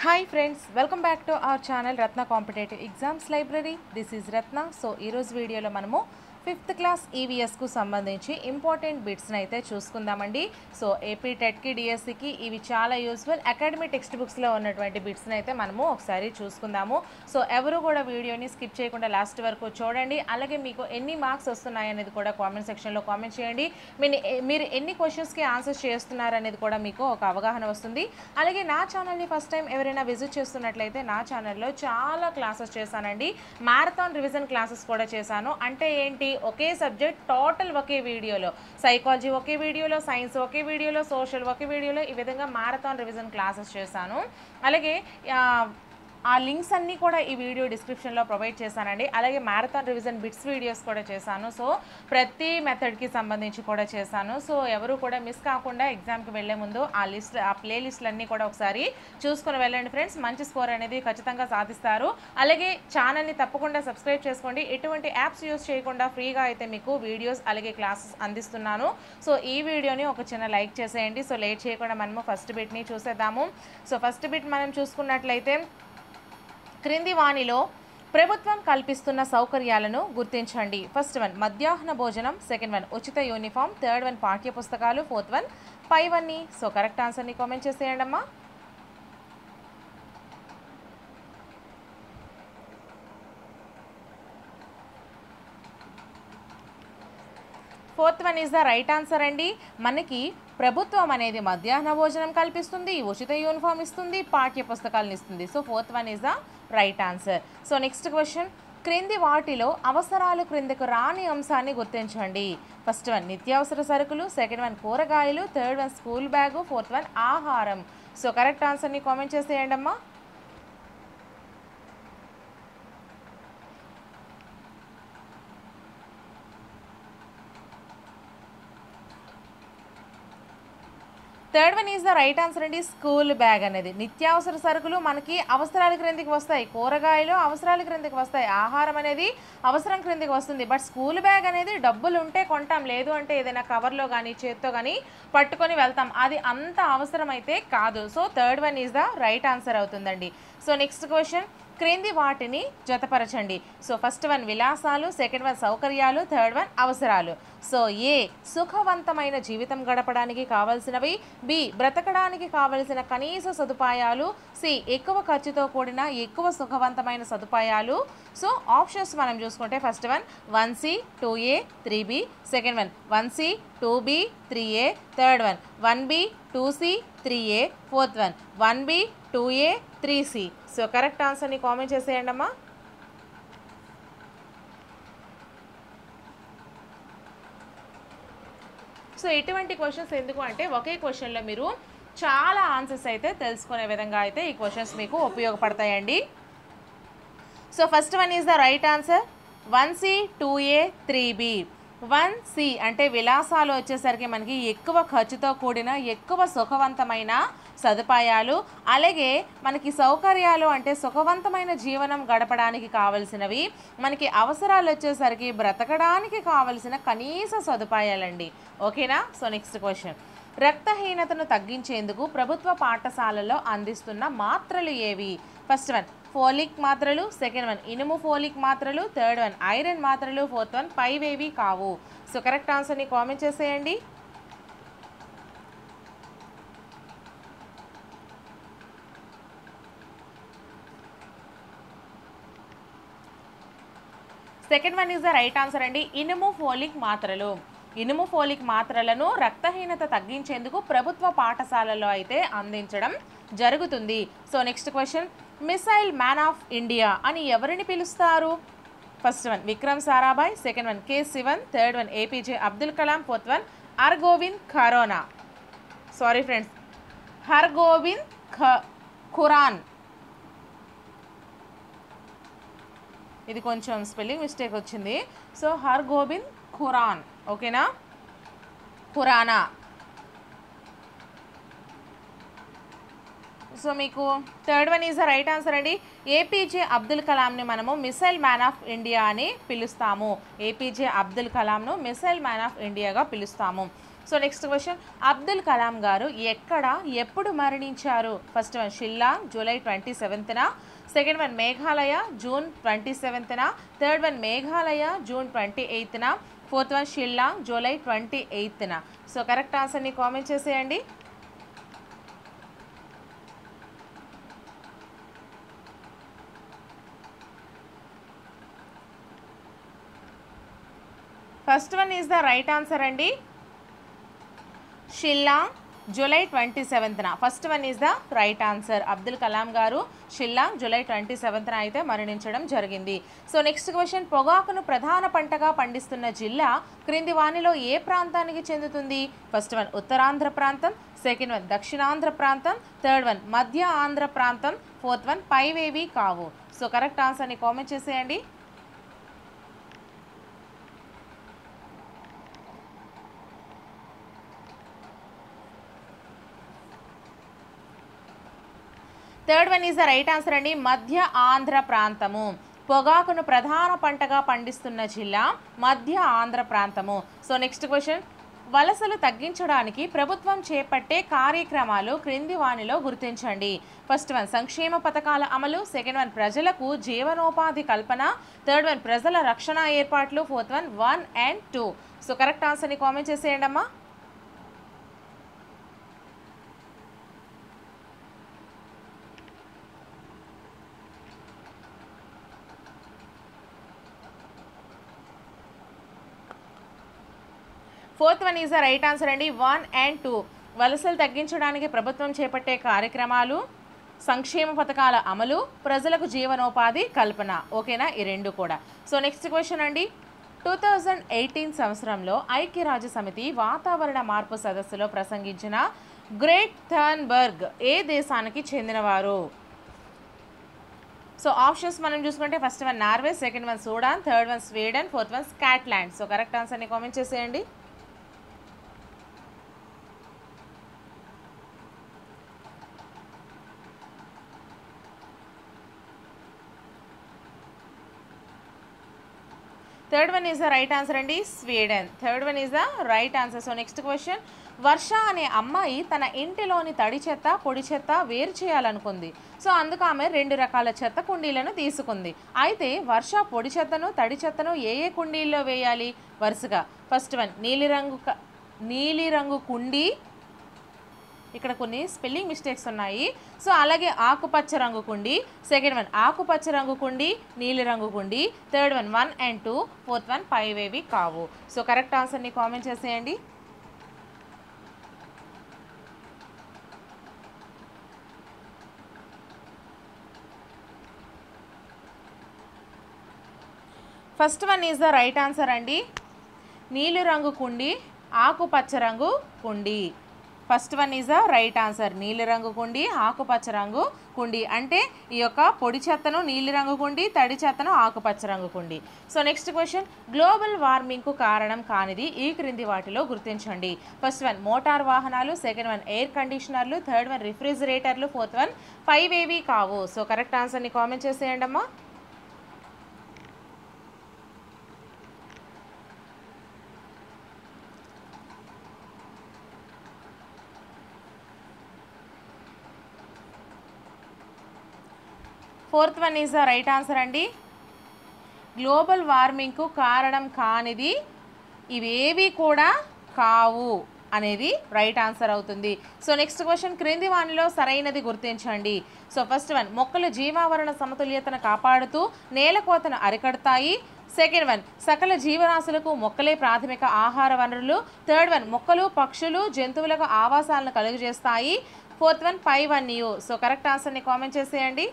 Hi friends, welcome back to our channel Ratna Competitive Exams Library. This is Ratna. So ee roju video lo manamu 5th class EVS కు సంబంధించి important బిట్స్ని అయితే చూసుకుందామండి. So AP టెట్కి డిఎస్సికి ఇవి చాలా useful academic text బుక్స్లో ఉన్నటువంటి బిట్స్ని అయితే మనము ఒకసారి చూసుకుందాము. సో ఎవరు కూడా వీడియోని స్కిప్ చేయకుండా లాస్ట్ వరకు చూడండి. అలాగే మీకు ఎన్ని మార్క్స్ వస్తున్నాయి అనేది కూడా కామెంట్ సెక్షన్లో కామెంట్ చేయండి. మీరు ఎన్ని క్వశ్చన్స్కి ఆన్సర్స్ చేస్తున్నారు అనేది కూడా మీకు ఒక అవగాహన వస్తుంది. అలాగే నా ఛానల్ని ఫస్ట్ టైం ఎవరైనా విజిట్ చేస్తున్నట్లయితే నా ఛానల్లో చాలా క్లాసెస్ చేశానండి. మ్యారథాన్ రివిజన్ క్లాసెస్ కూడా చేశాను. అంటే ఏంటి, ఒకే సబ్జెక్ట్ టోటల్ ఒకే వీడియోలో, సైకాలజీ ఒకే వీడియోలో, సైన్స్ ఒకే వీడియోలో, సోషల్ ఒకే వీడియోలో, ఈ విధంగా మ్యారథాన్ రివిజన్ క్లాసెస్ చేశాను. అలాగే ఆ లింక్స్ అన్నీ కూడా ఈ వీడియో డిస్క్రిప్షన్లో ప్రొవైడ్ చేశానండి. అలాగే మ్యారథాన్ రివిజన్ బిట్స్ వీడియోస్ కూడా చేశాను. సో ప్రతి మెథడ్కి సంబంధించి కూడా చేశాను. సో ఎవరు కూడా మిస్ కాకుండా ఎగ్జామ్కి వెళ్ళే ముందు ఆ ప్లేలిస్టులన్నీ కూడా ఒకసారి చూసుకొని వెళ్ళండి ఫ్రెండ్స్. మంచి స్కోర్ అనేది ఖచ్చితంగా సాధిస్తారు. అలాగే ఛానల్ని తప్పకుండా సబ్స్క్రైబ్ చేసుకోండి. ఎటువంటి యాప్స్ యూస్ చేయకుండా ఫ్రీగా అయితే మీకు వీడియోస్ అలాగే క్లాసెస్ అందిస్తున్నాను. సో ఈ వీడియోని ఒక చిన్న లైక్ చేసేయండి. సో లేట్ చేయకుండా మనము ఫస్ట్ బిట్ని చూసేద్దాము. సో ఫస్ట్ బిట్ మనం చూసుకున్నట్లయితే, క్రింది వాణిలో ప్రభుత్వం కల్పిస్తున్న సౌకర్యాలను గుర్తించండి. ఫస్ట్ వన్ మధ్యాహ్న భోజనం, సెకండ్ వన్ ఉచిత యూనిఫామ్, థర్డ్ వన్ పాఠ్య పుస్తకాలు, ఫోర్త్ వన్ పైవన్నీ. సో కరెక్ట్ ఆన్సర్ని కామెంట్ చేసేయండి అమ్మా. Fourth one is the right answer అండి. మనకి ప్రభుత్వం అనేది మధ్యాహ్న భోజనం కల్పిస్తుంది, ఉచిత యూనిఫామ్ ఇస్తుంది, పాఠ్య పుస్తకాలను ఇస్తుంది. So fourth one is the right answer. So next question, క్రింది వాటిలో అవసరాలు క్రిందకు రాని అంశాన్ని గుర్తించండి. ఫస్ట్ వన్ నిత్యావసర సరుకులు, సెకండ్ వన్ కూరగాయలు, third one school bag, fourth one ఆహారం. సో కరెక్ట్ ఆన్సర్ని కామెంట్ చేసేయండి అమ్మా. Third one is the right answer అండి. స్కూల్ బ్యాగ్ అనేది నిత్యావసర సరుకులు మనకి అవసరాల క్రిందికి వస్తాయి, కూరగాయలు అవసరాల క్రిందికి వస్తాయి, ఆహారం అనేది అవసరం క్రిందికి వస్తుంది. బట్ స్కూల్ బ్యాగ్ అనేది డబ్బులు ఉంటే కొంటాం, లేదు అంటే ఏదైనా కవర్లో కానీ చేత్తో కానీ పట్టుకొని వెళ్తాం. అది అంత అవసరం అయితే కాదు. So third one is the right answer అవుతుందండి. సో నెక్స్ట్ క్వశ్చన్, క్రింది వాటిని జతపరచండి. సో ఫస్ట్ వన్ విలాసాలు, సెకండ్ వన్ సౌకర్యాలు, థర్డ్ వన్ అవసరాలు. సో ఏ సుఖవంతమైన జీవితం గడపడానికి కావలసినవి, బి బ్రతకడానికి కావలసిన కనీస సదుపాయాలు, సి ఎక్కువ ఖర్చుతో కూడిన ఎక్కువ సుఖవంతమైన సదుపాయాలు. సో ఆప్షన్స్ మనం చూసుకుంటే first one 1C 2A 3B, second one 1C 2B 3A, third one 1B 2C 3A, fourth one 1B 2A 3C. So correct ఆన్సర్ని కామెంట్ చేసేయండి అమ్మా. సో ఇటువంటి క్వశ్చన్స్ ఎందుకు అంటే, ఒకే క్వశ్చన్లో మీరు చాలా ఆన్సర్స్ అయితే తెలుసుకునే విధంగా అయితే ఈ క్వశ్చన్స్ మీకు ఉపయోగపడతాయండి. So first one is the right answer 1C 2A 3B. 1C అంటే విలాసాలు వచ్చేసరికి మనకి ఎక్కువ ఖర్చుతో కూడిన ఎక్కువ సుఖవంతమైన సదుపాయాలు. అలాగే మనకి సౌకర్యాలు అంటే సుఖవంతమైన జీవనం గడపడానికి కావలసినవి. మనకి అవసరాలు వచ్చేసరికి బ్రతకడానికి కావలసిన కనీస సదుపాయాలండి. ఓకేనా. సో నెక్స్ట్ క్వశ్చన్, రక్తహీనతను తగ్గించేందుకు ప్రభుత్వ పాఠశాలలో అందిస్తున్న మాత్రలు ఏవి? ఫస్ట్ వన్ ఫోలిక్ మాత్రలు, సెకండ్ వన్ ఇనుము ఫోలిక్ మాత్రలు, థర్డ్ వన్ ఐరన్ మాత్రలు, ఫోర్త్ వన్ పైవేవి కావు. సో కరెక్ట్ ఆన్సర్ని కామెంట్ చేసేయండి. Second one is the right answer అండి. ఇనుము ఫోలిక్ మాత్రలు. ఇనుము ఫోలిక్ మాత్రలను రక్తహీనత తగ్గించేందుకు ప్రభుత్వ పాఠశాలలో అయితే అందించడం జరుగుతుంది. So next question, missile man of India అని ఎవరిని పిలుస్తారు? First one Vikram Sarabhai, second one K Sivan, third one APJ Abdul Kalam, fourth one Hargovind Khorana. Sorry friends, Hargovind Khuran. ఇది కొంచెం స్పెల్లింగ్ మిస్టేక్ వచ్చింది. సో హర్గోవింద్ ఖురాన్. ఓకేనా, ఖురానా. సో మీకు third one is the right answer అండి. APJ అబ్దుల్ కలాంని మనము మిసైల్ మ్యాన్ ఆఫ్ ఇండియా అని పిలుస్తాము. APJ అబ్దుల్ కలాంను మిసైల్ మ్యాన్ ఆఫ్ ఇండియాగా పిలుస్తాము. So next question, Abdul Kalam గారు ఎక్కడ ఎప్పుడు మరణించారు? ఫస్ట్ వన్ షిల్లాంగ్ జూలై 27న, సెకండ్ వన్ మేఘాలయ జూన్ 27న, థర్డ్ వన్ మేఘాలయ జూన్ 28న, ఫోర్త్ వన్ షిల్లాంగ్ జూలై 28న. సో కరెక్ట్ ఆన్సర్ని కామెంట్ చేసేయండి. First one is the right answer అండి. షిల్లాంగ్ జూలై 27న first one is the right answer. Abdul Kalam గారు షిల్లాంగ్ జూలై 27న అయితే మరణించడం జరిగింది. సో నెక్స్ట్ క్వశ్చన్, పొగాకును ప్రధాన పంటగా పండిస్తున్న జిల్లా క్రింది వానిలో ఏ ప్రాంతానికి చెందుతుంది? ఫస్ట్ వన్ ఉత్తరాంధ్ర ప్రాంతం, సెకండ్ వన్ దక్షిణాంధ్ర ప్రాంతం, థర్డ్ వన్ మధ్య ఆంధ్ర ప్రాంతం, ఫోర్త్ వన్ పైవేవి కావు. సో కరెక్ట్ ఆన్సర్ని కామెంట్ చేసేయండి. Third one is the right answer అండి. మధ్య ఆంధ్ర ప్రాంతము. పొగాకును ప్రధాన పంటగా పండిస్తున్న జిల్లా మధ్య ఆంధ్ర ప్రాంతము. సో నెక్స్ట్ క్వశ్చన్, వలసలు తగ్గించడానికి ప్రభుత్వం చేపట్టే కార్యక్రమాలు క్రింది వానిలో గుర్తించండి. ఫస్ట్ వన్ సంక్షేమ పథకాల అమలు, సెకండ్ వన్ ప్రజలకు జీవనోపాధి కల్పన, థర్డ్ వన్ ప్రజల రక్షణ ఏర్పాట్లు, fourth one 1 and 2. So correct ఆన్సర్ని కామెంట్ చేసేయండి అమ్మా. Fourth one is the right answer అండి. 1 and 2 వలసలు తగ్గించడానికి ప్రభుత్వం చేపట్టే కార్యక్రమాలు, సంక్షేమ పథకాల అమలు, ప్రజలకు జీవనోపాధి కల్పన. ఓకేనా, ఈ రెండు కూడా. సో నెక్స్ట్ క్వశ్చన్ అండి, 2018 సంవత్సరంలో ఐక్యరాజ్య సమితి వాతావరణ మార్పు సదస్సులో ప్రసంగించిన గ్రేట్ థర్న్బర్గ్ ఏ దేశానికి చెందినవారు? సో ఆప్షన్స్ మనం చూసుకుంటే first one Norway, second one Sudan, third one Sweden, fourth one Scotland. So correct ఆన్సర్ని కామెంట్ చేసేయండి. Third one is the right answer అండి, Sweden. Third one is the right answer. So next question, Varsha అనే అమ్మాయి తన ఇంటిలోని తడి చెత్త పొడి చెత్త వేరు చేయాలనుకుంది. సో అందుకు ఆమె 2 రకాల చెత్త కుండీలను తీసుకుంది. అయితే వర్ష పొడి చెత్తను తడి చెత్తను ఏ ఏ కుండీల్లో వేయాలి? వరుసగా ఫస్ట్ వన్ నీలిరంగు కుండీ, ఇక్కడ కొన్ని స్పెల్లింగ్ మిస్టేక్స్ ఉన్నాయి. సో అలాగే ఆకుపచ్చ రంగు కుండి, సెకండ్ వన్ ఆకుపచ్చ రంగు కుండి, నీలి రంగు కుండి, third one 1 and 2, fourth one పైవేవి కావు. సో కరెక్ట్ ఆన్సర్ని కామెంట్ చేసేయండి. First one is the right answer అండి. నీలి రంగు కుండి, ఆకుపచ్చ రంగు కుండి. First one is the right answer. నీలిరంగు కుండి, ఆకుపచ్చ రంగు కుండి. అంటే ఈ యొక్క పొడి చెత్తను నీలిరంగు కుండి, తడి చెత్తను ఆకుపచ్చ రంగు కుండి. సో నెక్స్ట్ క్వశ్చన్, గ్లోబల్ వార్మింగ్కు కారణం కానిది ఈ క్రింది వాటిలో గుర్తించండి. ఫస్ట్ వన్ మోటార్ వాహనాలు, సెకండ్ వన్ ఎయిర్ కండిషనర్లు, థర్డ్ వన్ రిఫ్రిజిరేటర్లు, ఫోర్త్ వన్ పైవేవి కావు. సో కరెక్ట్ ఆన్సర్ని కామెంట్ చేసేయండి అమ్మా. Fourth one is the right answer అండి. గ్లోబల్ వార్మింగ్కు కారణం కానిది ఇవేవి కూడా కావు అనేది రైట్ ఆన్సర్ అవుతుంది. సో నెక్స్ట్ క్వశ్చన్, క్రింది వానిలో సరైనది గుర్తించండి. సో ఫస్ట్ వన్ మొక్కలు జీవావరణ సమతుల్యతను కాపాడుతూ నేలకోతను అరికడతాయి. సెకండ్ వన్ సకల జీవరాశులకు మొక్కలే ప్రాథమిక ఆహార వనరులు. థర్డ్ వన్ మొక్కలు పక్షులు జంతువులకు ఆవాసాలను కలుగజేస్తాయి. ఫోర్త్ వన్ పైవన్యు. సో కరెక్ట్ ఆన్సర్ని కామెంట్ చేసేయండి.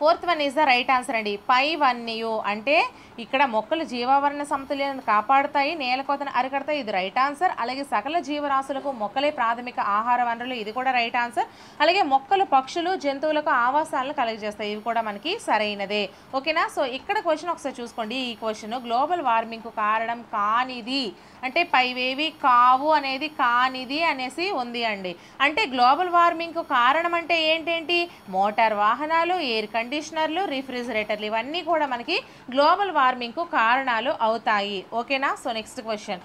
Fourth one is the right answer అండి. పైవన్యు అంటే ఇక్కడ మొక్కలు జీవావరణ సమతుల్యాన్ని కాపాడుతాయి, నేల కోతను అరికడతాయి, ఇది రైట్ ఆన్సర్. అలాగే సకల జీవరాశులకు మొక్కలే ప్రాథమిక ఆహార వనరులు, ఇది కూడా రైట్ ఆన్సర్. అలాగే మొక్కలు పక్షులు జంతువులకు ఆవాసాలను కలుగజేస్తాయి, ఇవి కూడా మనకి సరైనదే. ఓకేనా. సో ఇక్కడ క్వశ్చన్ ఒకసారి చూసుకోండి. ఈ క్వశ్చన్ గ్లోబల్ వార్మింగ్కు కారణం కానిది అంటే పైవేవి కావు అనేది కానిది అనేసి ఉంది అండి. అంటే గ్లోబల్ వార్మింగ్కు కారణం అంటే ఏంటేంటి? మోటార్ వాహనాలు, ఎయిర్ కండిషనర్లు, రిఫ్రిజిరేటర్లు, ఇవన్నీ కూడా మనకి గ్లోబల్ వార్మింగ్కు కారణాలు అవుతాయి. ఓకేనా. సో నెక్స్ట్ క్వశ్చన్,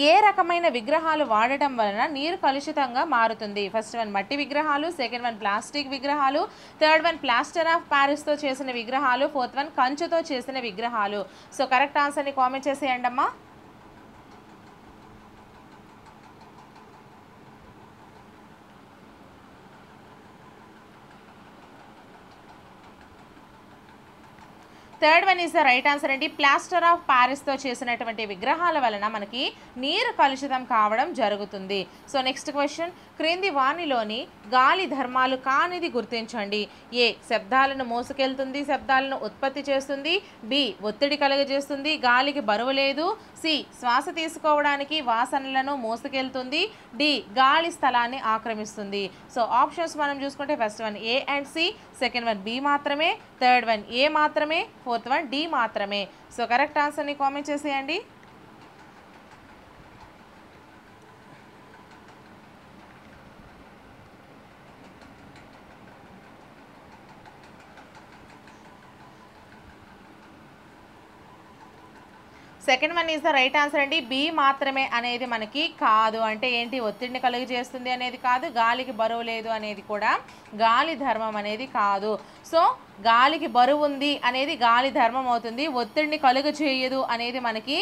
ఏ రకమైన విగ్రహాలు వాడటం వలన నీరు కలుషితంగా మారుతుంది? ఫస్ట్ వన్ మట్టి విగ్రహాలు, సెకండ్ వన్ ప్లాస్టిక్ విగ్రహాలు, థర్డ్ వన్ ప్లాస్టర్ ఆఫ్ ప్యారిస్తో చేసిన విగ్రహాలు, ఫోర్త్ వన్ కంచుతో చేసిన విగ్రహాలు. సో కరెక్ట్ ఆన్సర్ని కామెంట్ చేసేయండి అమ్మా. Third one is the right answer అండి. ప్లాస్టర్ ఆఫ్ ప్యారిస్తో చేసినటువంటి విగ్రహాల వలన మనకి నీరు కలుషితం కావడం జరుగుతుంది. సో నెక్స్ట్ క్వశ్చన్, క్రింది వానిలోని గాలి ధర్మాలు కానిది గుర్తించండి. ఏ శబ్దాలను మోసుకెళ్తుంది, శబ్దాలను ఉత్పత్తి చేస్తుంది, బి ఒత్తిడి కలుగజేస్తుంది, గాలికి బరువు లేదు, సి శ్వాస తీసుకోవడానికి వాసనలను మోసుకెళ్తుంది, డి గాలి స్థలాన్ని ఆక్రమిస్తుంది. సో ఆప్షన్స్ మనం చూసుకుంటే first one A and C, second one B మాత్రమే, థర్డ్ వన్ ఏ మాత్రమే, ఫోర్త్ వన్ డి మాత్రమే. సో కరెక్ట్ ఆన్సర్ని కామెంట్ చేసేయండి. Second one is the right answer అండి. బి మాత్రమే అనేది మనకి కాదు. అంటే ఏంటి? ఒత్తిడిని కలుగజేస్తుంది అనేది కాదు, గాలికి బరువు లేదు అనేది కూడా గాలి ధర్మం అనేది కాదు. సో గాలికి బరువు ఉంది అనేది గాలి ధర్మం అవుతుంది, ఒత్తిడిని కలుగజేయదు అనేది మనకి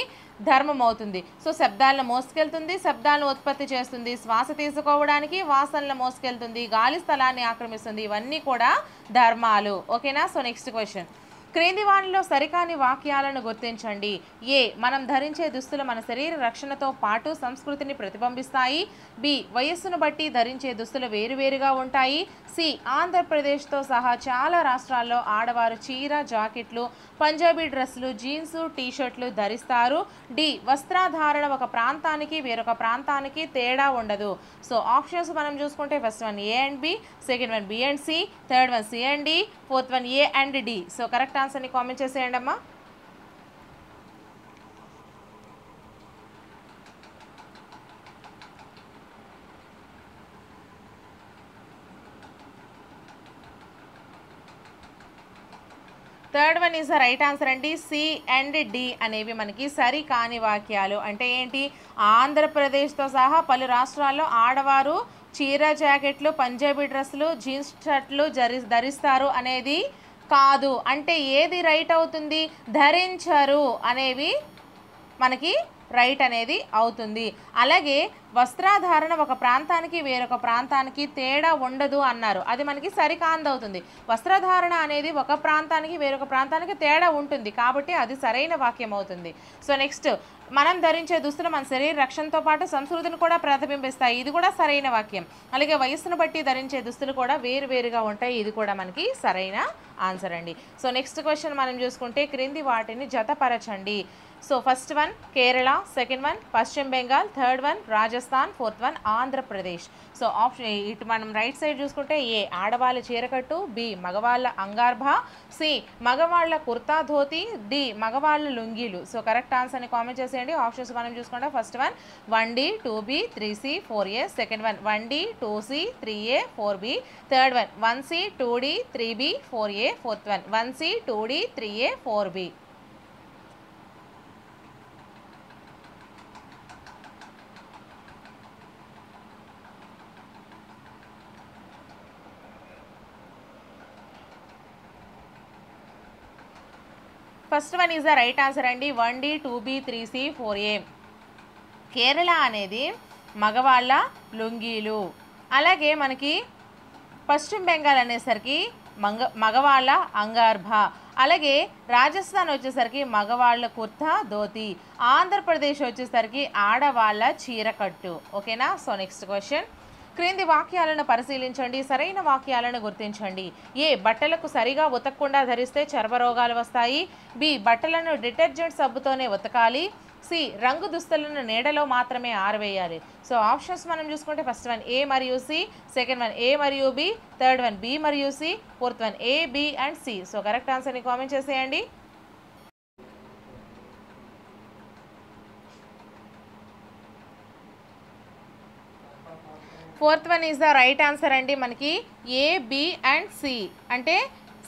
ధర్మం అవుతుంది. సో శబ్దాలను మోసుకెళ్తుంది, శబ్దాలను ఉత్పత్తి చేస్తుంది, శ్వాస తీసుకోవడానికి వాసనలు మోసుకెళ్తుంది, గాలి స్థలాన్ని ఆక్రమిస్తుంది, ఇవన్నీ కూడా ధర్మాలు. ఓకేనా. సో నెక్స్ట్ క్వశ్చన్, క్రింది వానిలో సరికాని వాక్యాలను గుర్తించండి. ఏ మనం ధరించే దుస్తులు మన శరీర రక్షణతో పాటు సంస్కృతిని ప్రతిబింబిస్తాయి, బి వయస్సును బట్టి ధరించే దుస్తులు వేరువేరుగా ఉంటాయి, సి ఆంధ్రప్రదేశ్తో సహా చాలా రాష్ట్రాల్లో ఆడవారు చీర, జాకెట్లు, పంజాబీ డ్రెస్సులు, జీన్స్, టీషర్ట్లు ధరిస్తారు, డి వస్త్రాధారణ ఒక ప్రాంతానికి వేరొక ప్రాంతానికి తేడా ఉండదు. సో ఆప్షన్స్ మనం చూసుకుంటే first one A and B, second one B and C, third one C and D, fourth one A and D. So correct ఆన్సర్ని కామెంట్ చేసేయండి అమ్మా. Third one is the right answer అండి. C and D అనేవి మనకి సరి కాని వాక్యాలు. అంటే ఏంటి? ఆంధ్రప్రదేశ్తో సహా పలు రాష్ట్రాల్లో ఆడవారు చీర, జాకెట్లు, పంజాబీ డ్రెస్సులు, జీన్స్ షర్ట్లు ధరిస్తారు అనేది కాదు. అంటే ఏది రైట్ అవుతుంది? ధరించరు అనేవి మనకి రైట్ అనేది అవుతుంది. అలాగే వస్త్రాధారణ ఒక ప్రాంతానికి వేరొక ప్రాంతానికి తేడా ఉండదు అన్నారు, అది మనకి సరికాంది అవుతుంది. వస్త్రధారణ అనేది ఒక ప్రాంతానికి వేరొక ప్రాంతానికి తేడా ఉంటుంది కాబట్టి అది సరైన వాక్యం అవుతుంది. సో నెక్స్ట్, మనం ధరించే దుస్తులు మన శరీర రక్షణతో పాటు సంస్కృతిని కూడా ప్రతిబింబిస్తాయి, ఇది కూడా సరైన వాక్యం. అలాగే వయస్సును బట్టి ధరించే దుస్తులు కూడా వేరువేరుగా ఉంటాయి, ఇది కూడా మనకి సరైన ఆన్సర్ అండి. సో నెక్స్ట్ క్వశ్చన్ మనం చూసుకుంటే, క్రింది వాటిని జతపరచండి. So first one Kerala, second one పశ్చిమ Bengal, third one Rajasthan, fourth one Andhra Pradesh. So option ఇటు మనం రైట్ సైడ్ చూసుకుంటే ఏ ఆడవాళ్ళ చీరకట్టు, బి మగవాళ్ళ అంగార్భా, సి మగవాళ్ళ కుర్తా ధోతి, డి మగవాళ్ళ లుంగీలు. సో కరెక్ట్ ఆన్సర్ని కామెంట్ చేసేయండి. ఆప్షన్స్ మనం చూసుకుంటే first one 1D 2B 3C 4A, second one 1D 2C 3A 4B, third one 1C 2D 3B 4A, fourth one 1C 2D 3A 4B. First one is the right answer అండి. 1D 2B 3C 4A. Kerala అనేది మగవాళ్ళ లుంగీలు. అలాగే మనకి పశ్చిమ బెంగాల్ అనేసరికి మగవాళ్ళ అంగార్భా. అలాగే రాజస్థాన్ వచ్చేసరికి మగవాళ్ళ కుర్తా ధోతి. ఆంధ్రప్రదేశ్ వచ్చేసరికి ఆడవాళ్ళ చీరకట్టు. ఓకేనా. సో నెక్స్ట్ క్వశ్చన్, క్రింది వాక్యాలను పరిశీలించండి, సరైన వాక్యాలను గుర్తించండి. ఏ, బట్టలకు సరిగా ఉతకకుండా ధరిస్తే చర్మరోగాలు వస్తాయి. బి, బట్టలను డిటర్జెంట్ సబ్బుతోనే ఉతకాలి. సి, రంగు దుస్తులను నీడలో మాత్రమే ఆరవేయాలి. సో ఆప్షన్స్ మనం చూసుకుంటే ఫస్ట్ వన్ ఏ మరియు సి, సెకండ్ వన్ ఏ మరియు బి, థర్డ్ వన్ బి మరియు C, fourth one A, B and C. So correct ఆన్సర్ని కామెంట్ చేసేయండి. Fourth one is the right answer అండి. మనకి ఏ, బి అండ్ సి అంటే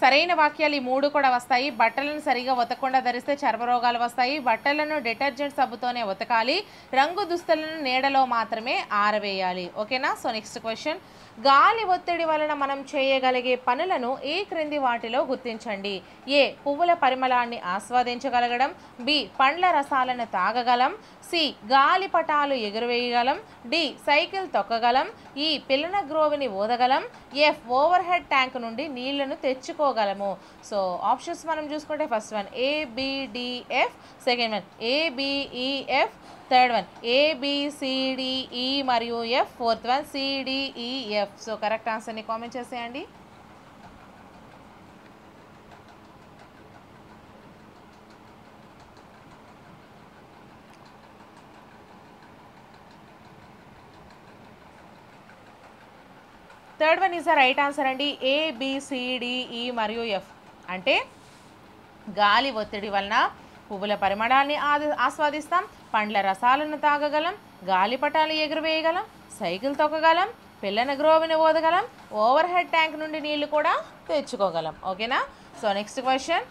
సరైన వాక్యాలు ఈ మూడు కూడా వస్తాయి. బట్టలను సరిగా ఉతకకుండా ధరిస్తే చర్మరోగాలు వస్తాయి. బట్టలను డిటర్జెంట్ సబ్బుతోనే ఉతకాలి. రంగు దుస్తులను నీడలో మాత్రమే ఆరవేయాలి. ఓకేనా. సో నెక్స్ట్ క్వశ్చన్, గాలి ఒత్తిడి వలన మనం చేయగలిగే పనులను ఈ క్రింది వాటిలో గుర్తించండి. ఏ, పువ్వుల పరిమళాన్ని ఆస్వాదించగలగడం. బి, పండ్ల రసాలను తాగగలం. సి, గాలిపటాలు ఎగురవేయగలం. డి, సైకిల్ తొక్కగలం. ఈ, పిల్లన గ్రోవిని ఊదగలం. ఎఫ్, ఓవర్ హెడ్ ట్యాంక్ నుండి నీళ్లను తెచ్చుకోగలము. సో ఆప్షన్స్ మనం చూసుకుంటే first one A, B, D, F, second one A, B, E, F, third one A, B, C, D, E మరియు F, fourth one C, D, E, F. So correct ఆన్సర్ని comment చేసేయండి. Third one is the right answer అండి. A, B, C, D, E మరియు F అంటే గాలి ఒత్తిడి వలన పువ్వుల పరిమళాన్ని ఆస్వాదిస్తాం, పండ్ల రసాలను తాగగలం, గాలిపటాలు ఎగురవేయగలం, సైకిల్ తొక్కగలం, పిల్లన గ్రోవిని ఓదగలం, ఓవర్ హెడ్ ట్యాంక్ నుండి నీళ్లు కూడా తెచ్చుకోగలం. ఓకేనా. సో నెక్స్ట్ క్వశ్చన్,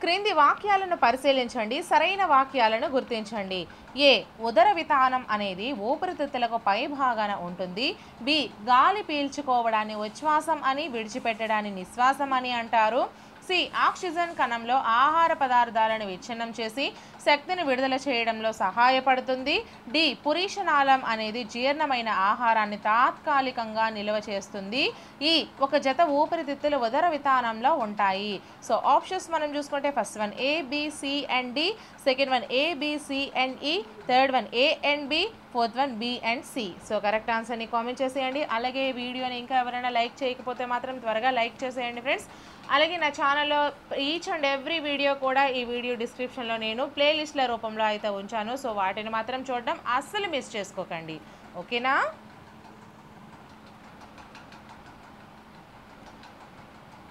క్రింది వాక్యాలను పరిశీలించండి, సరైన వాక్యాలను గుర్తించండి. ఏ, ఉదర వితానం అనేది ఊపిరితిత్తులకు పై భాగాన ఉంటుంది. బి, గాలి పీల్చుకోవడాన్ని ఉచ్ఛ్వాసం అని, విడిచిపెట్టడాన్ని నిశ్వాసం అని అంటారు. సి, ఆక్సిజన్ కణంలో ఆహార పదార్థాలను విచ్ఛిన్నం చేసి శక్తిని విడుదల చేయడంలో సహాయపడుతుంది. డి, పురీషనాళం అనేది జీర్ణమైన ఆహారాన్ని తాత్కాలికంగా నిల్వ చేస్తుంది. ఈ, ఒక జత ఊపిరితిత్తులు ఉదర వితానంలో ఉంటాయి. సో ఆప్షన్స్ మనం చూసుకుంటే first one A, B, C and D, second one A, B, C and E, third one A and B, fourth one B and C. So correct ఆన్సర్ని కామెంట్ చేసేయండి. అలాగే వీడియోని ఇంకా ఎవరైనా లైక్ చేయకపోతే మాత్రం త్వరగా లైక్ చేసేయండి ఫ్రెండ్స్. అలాగే నా ఛానల్లో ఈచ్ అండ్ ఎవ్రీ వీడియో కూడా ఈ వీడియో డిస్క్రిప్షన్లో నేను ప్లేలిస్ట్ల రూపంలో అయితే ఉంచాను. సో వాటిని మాత్రం చూడడం అస్సలు మిస్ చేసుకోకండి. ఓకేనా.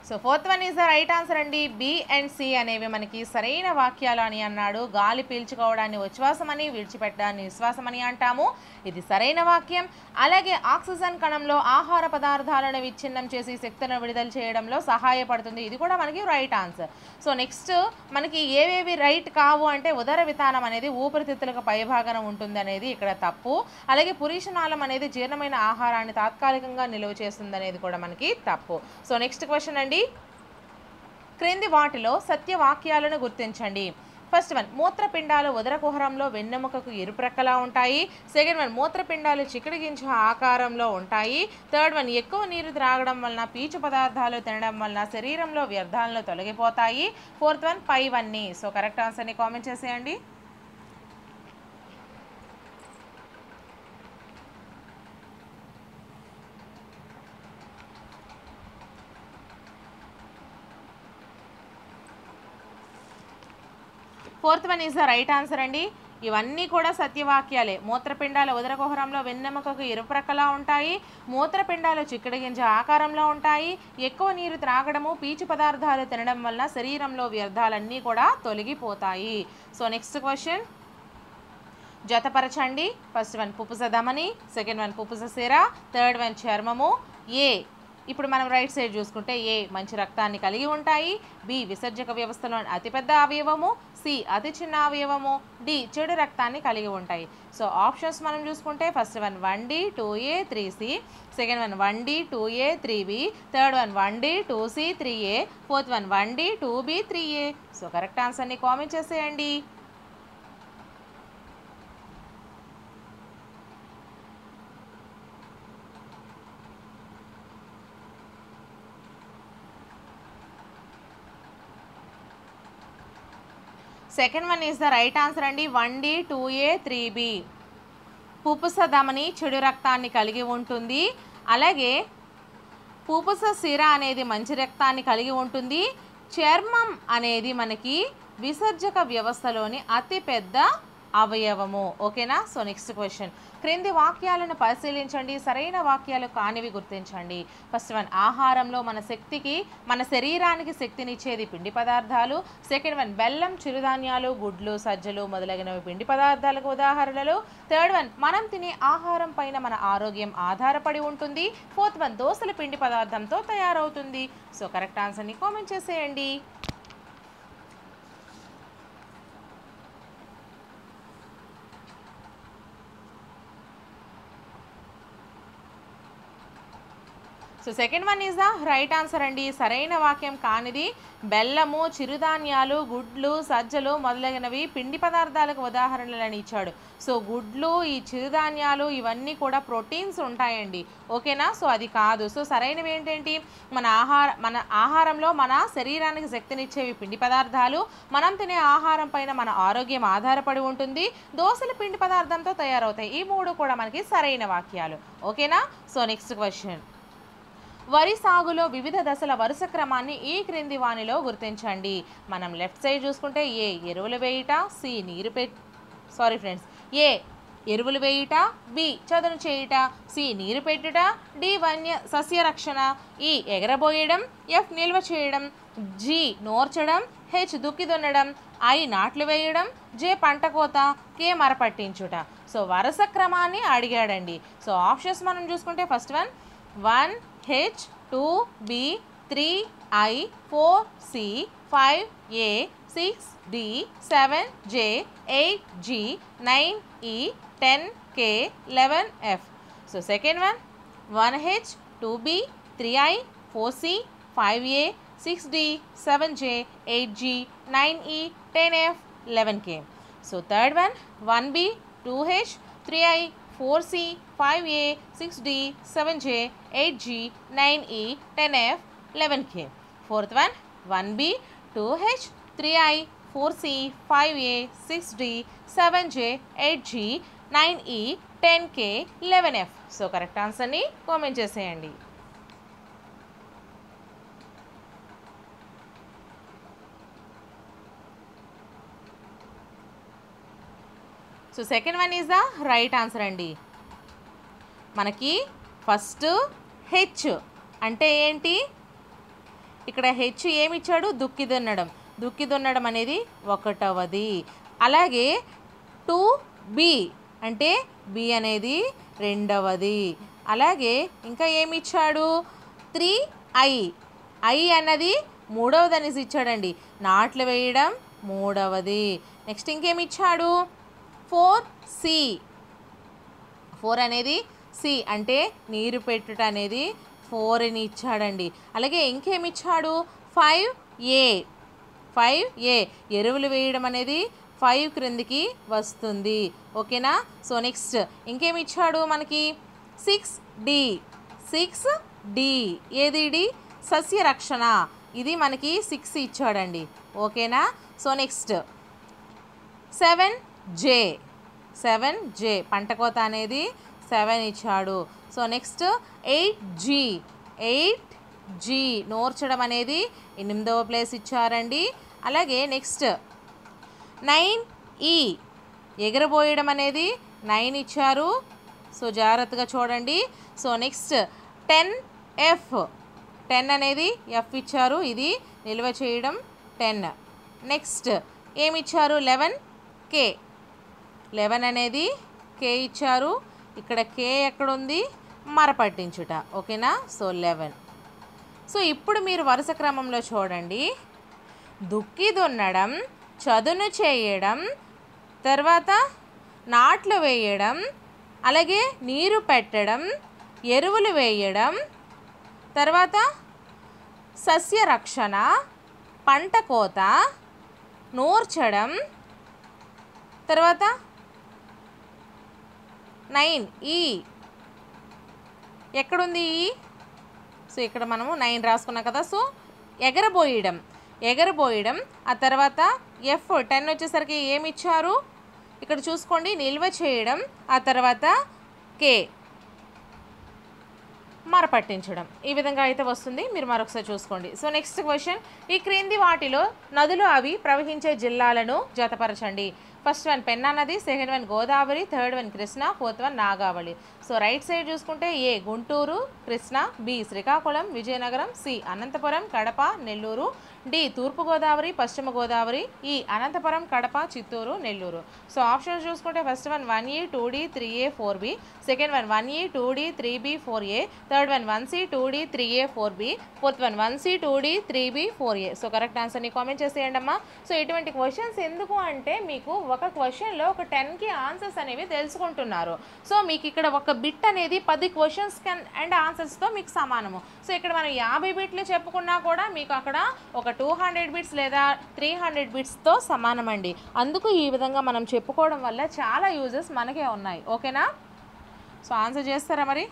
So fourth one is the right answer అండి. బి అండ్ సి అనేవి మనకి సరైన వాక్యాలు అని అన్నాడు. గాలి పీల్చుకోవడాన్ని ఉచ్ఛ్వాసం అని, విడిచిపెట్టడాన్ని నిశ్వాసం అని అంటాము. ఇది సరైన వాక్యం. అలాగే ఆక్సిజన్ కణంలో ఆహార పదార్థాలను విచ్ఛిన్నం చేసి శక్తిని విడుదల చేయడంలో సహాయపడుతుంది. ఇది కూడా మనకి రైట్ ఆన్సర్. సో నెక్స్ట్ మనకి ఏవేవి రైట్ కావు అంటే ఉదర వితానం అనేది ఊపిరితిత్తులకు పైభాగన ఉంటుంది అనేది ఇక్కడ తప్పు. అలాగే పురీషనాళం అనేది జీర్ణమైన ఆహారాన్ని తాత్కాలికంగా నిల్వ చేస్తుంది అనేది కూడా మనకి తప్పు. సో నెక్స్ట్ క్వశ్చన్ అండి, క్రింది వాటిలో సత్యవాక్యాలను గుర్తించండి. ఫస్ట్ వన్, మూత్రపిండాలు ఉదర కుహరంలో వెన్నెముకకు ఇరుప్రక్కలా ఉంటాయి. సెకండ్ వన్, మూత్రపిండాలు చిక్కుడు గింజ ఆకారంలో ఉంటాయి. థర్డ్ వన్, ఎక్కువ నీరు త్రాగడం వలన, పీచు పదార్థాలు తినడం వలన శరీరంలో వ్యర్థాలను తొలగిపోతాయి. ఫోర్త్ వన్ పైవన్నీ. సో కరెక్ట్ ఆన్సర్ని కామెంట్ చేసేయండి. Fourth one is the right answer అండి. ఇవన్నీ కూడా సత్యవాక్యాలే. మూత్రపిండాలు ఉదర కుహరంలో వెన్నెముకకు ఇరుప్రక్కలా ఉంటాయి. మూత్రపిండాలు చిక్కుడు గింజ ఆకారంలో ఉంటాయి. ఎక్కువ నీరు త్రాగడము, పీచు పదార్థాలు తినడం వల్ల శరీరంలో వ్యర్థాలన్నీ కూడా తొలగిపోతాయి. సో నెక్స్ట్ క్వశ్చన్, జతపరచండి. ఫస్ట్ వన్ పుప్పుస ధమని, సెకండ్ వన్ పుప్పుస సిర, థర్డ్ వన్ చర్మము. ఏ, ఇప్పుడు మనం రైట్ సైడ్ చూసుకుంటే ఏ, మంచి రక్తాన్ని కలిగి ఉంటాయి. బి, విసర్జక వ్యవస్థలోని అతిపెద్ద అవయవము. సి, అతి చిన్న అవయవము. డి, చెడు రక్తాన్ని కలిగి ఉంటాయి. సో ఆప్షన్స్ మనం చూసుకుంటే first one 1D 2A 3C, second one 1D 2A 3B, third one 1D 2C 3A, fourth one 1D 2B 3A. So correct ఆన్సర్ని కామెంట్ చేసేయండి. Second one is the right answer అండి. 1D 2A 3B. పుపుస ధమని చెడు రక్తాన్ని కలిగి ఉంటుంది. అలాగే పుపుస సిర అనేది మంచి రక్తాన్ని కలిగి ఉంటుంది. చర్మం అనేది మనకి విసర్జక వ్యవస్థలోని అతిపెద్ద అవయవము. ఓకేనా? సో నెక్స్ట్ క్వశ్చన్, క్రింది వాక్యాలను పరిశీలించండి, సరైన వాక్యాలు కానివి గుర్తించండి. ఫస్ట్ వన్, ఆహారంలో మన శరీరానికి శక్తినిచ్చేది పిండి పదార్థాలు. సెకండ్ వన్, బెల్లం, చిరుధాన్యాలు, గుడ్లు, సజ్జలు మొదలగినవి పిండి పదార్థాలకు ఉదాహరణలు. థర్డ్ వన్, మనం తినే ఆహారం పైన మన ఆరోగ్యం ఆధారపడి ఉంటుంది. ఫోర్త్ వన్, దోసలు పిండి పదార్థంతో తయారవుతుంది. సో కరెక్ట్ ఆన్సర్ని కామెంట్ చేసేయండి. So second one is the right answer అండి. సరైన వాక్యం కానిది బెల్లము, చిరుధాన్యాలు, గుడ్లు, సజ్జలు మొదలైనవి పిండి పదార్థాలకు ఉదాహరణలని ఇచ్చాడు. సో గుడ్లు, ఈ చిరుధాన్యాలు ఇవన్నీ కూడా ప్రోటీన్స్ ఉంటాయండి. ఓకేనా? సో అది కాదు. సో సరైనవి ఏంటంటే మన ఆహారంలో మన శరీరానికి శక్తినిచ్చేవి పిండి పదార్థాలు. మనం తినే ఆహారం పైన మన ఆరోగ్యం ఆధారపడి ఉంటుంది. దోసలు పిండి పదార్థంతో తయారవుతాయి. ఈ మూడు కూడా మనకి సరైన వాక్యాలు. ఓకేనా? సో నెక్స్ట్ క్వశ్చన్, వరి సాగులో వివిధ దశల వరుస క్రమాన్ని ఈ క్రింది వానిలో గుర్తించండి. మనం లెఫ్ట్ సైడ్ చూసుకుంటే ఏ ఎరువులు వేయుట, సి ఏ ఎరువులు వేయుట, బి చదును చేయుట, సి నీరు పెట్టుట, డి సస్య రక్షణ, ఈ ఎగరబోయడం, ఎఫ్ నిల్వ చేయడం, జి నోర్చడం, హెచ్ దుక్కి దున్నడం, ఐ నాట్లు వేయడం, జే పంట కోత, కే మరపట్టించుట. సో వరుస క్రమాన్ని అడిగాడండి. సో ఆప్షన్స్ మనం చూసుకుంటే first one 1H 2B 3I 4C 5A 6D 7J 8G 9E 10K 11F. So second one 1H 2B 3I 4C 5A 6D 7J 8G 9E 10F 11K. So third one 1B 2H 3I 4C 5A 6D 7J 8G 9E 10F 11K. Fourth one 1B 2H 3I 4C 5A 6D 7J 8G 9E 10K 11F. So correct ఆన్సర్ని comment చేసేయండి. So second one is the right answer అండి. మనకి first H అంటే ఏంటి? ఇక్కడ H ఏమిచ్చాడు? దుక్కి దున్నడం అనేది ఒకటవది. అలాగే 2B అంటే బి అనేది రెండవది. అలాగే ఇంకా ఏమిచ్చాడు? 3I అన్నది మూడవది అనేసి ఇచ్చాడండి. నాట్లు వేయడం మూడవది. నెక్స్ట్ ఇంకేమిచ్చాడు? 4C 4 అనేది సి అంటే నీరు పెట్టుట అనేది 4ని ఇచ్చాడండి. అలాగే ఇంకేమిచ్చాడు? 5A ఎరువులు వేయడం అనేది 5 క్రిందికి వస్తుంది. ఓకేనా? సో నెక్స్ట్ ఇంకేమిచ్చాడు మనకి? 6D ఏది? సస్య రక్షణ. ఇది మనకి 6 ఇచ్చాడండి. ఓకేనా? సో నెక్స్ట్ 7J పంట కోత అనేది 7 ఇచ్చాడు. సో నెక్స్ట్ 8G నోర్చడం అనేది 8వ ప్లేస్ ఇచ్చారండి. అలాగే నెక్స్ట్ 9E ఎగరబోయడం అనేది 9 ఇచ్చారు. సో జాగ్రత్తగా చూడండి. సో నెక్స్ట్ 10F 10 అనేది F ఇచ్చారు. ఇది నిల్వ చేయడం 10. నెక్స్ట్ ఏమిచ్చారు? 11K 11 అనేది K ఇచ్చారు. ఇక్కడ K ఎక్కడుంది? మరపట్టించుట. ఓకేనా? సో 11. సో ఇప్పుడు మీరు వరుస క్రమంలో చూడండి. దుక్కి దున్నడం, చదును చేయడం, తర్వాత నాట్లు వేయడం, అలాగే నీరు పెట్టడం, ఎరువులు వేయడం, తర్వాత సస్య రక్షణ, పంట కోత, నూర్చడం, తర్వాత 9E ఎక్కడుంది? ఈ సో ఇక్కడ మనము 9 రాసుకున్నాం కదా. సో ఎగరబోయడం, ఆ తర్వాత F 10 వచ్చేసరికి ఏమి ఇచ్చారు? ఇక్కడ చూసుకోండి, నిల్వ చేయడం, ఆ తర్వాత కే మరపట్టించడం, ఈ విధంగా అయితే వస్తుంది. మీరు మరొకసారి చూసుకోండి. సో నెక్స్ట్ క్వశ్చన్, ఈ క్రింది వాటిలో నదులు అవి ప్రవహించే జిల్లాలను జతపరచండి. ఫస్ట్ వన్ పెన్నా నది, second one Godavari, third one Krishna, fourth one Nagavali. So right side చూసుకుంటే ఏ Guntur, Krishna, B Srikakulam, Vizianagaram, C Anantapuram, Kadapa, Nellore, D తూర్పుగోదావరి, పశ్చిమ గోదావరి, ఈ అనంతపురం, కడప, చిత్తూరు, నెల్లూరు. సో ఆప్షన్స్ చూసుకుంటే first one 1A 2D 3A 4B, second one 1A 2D 3B 4A, third one 1C 2D 3A 4B, fourth one 1C 2D 3B 4A. So correct ఆన్సర్ని comment చేసేయండి అమ్మా. So ఇటువంటి questions ఎందుకు అంటే మీకు ఒక క్వశ్చన్లో ఒక 10కి ఆన్సర్స్ అనేవి తెలుసుకుంటున్నారు. సో మీకు ఇక్కడ ఒక బిట్ అనేది 10 క్వశ్చన్స్ అండ్ ఆన్సర్స్తో మీకు సమానము. సో ఇక్కడ మనం 50 బిట్లు చెప్పుకున్నా కూడా మీకు అక్కడ ఒక 200 బిట్స్ లేదా 300 బిట్స్తో సమానం అండి. అందుకు ఈ విధంగా మనం చెప్పుకోవడం వల్ల చాలా యూజెస్ మనకే ఉన్నాయి. ఓకేనా? సో ఆన్సర్ చేస్తారా మరి?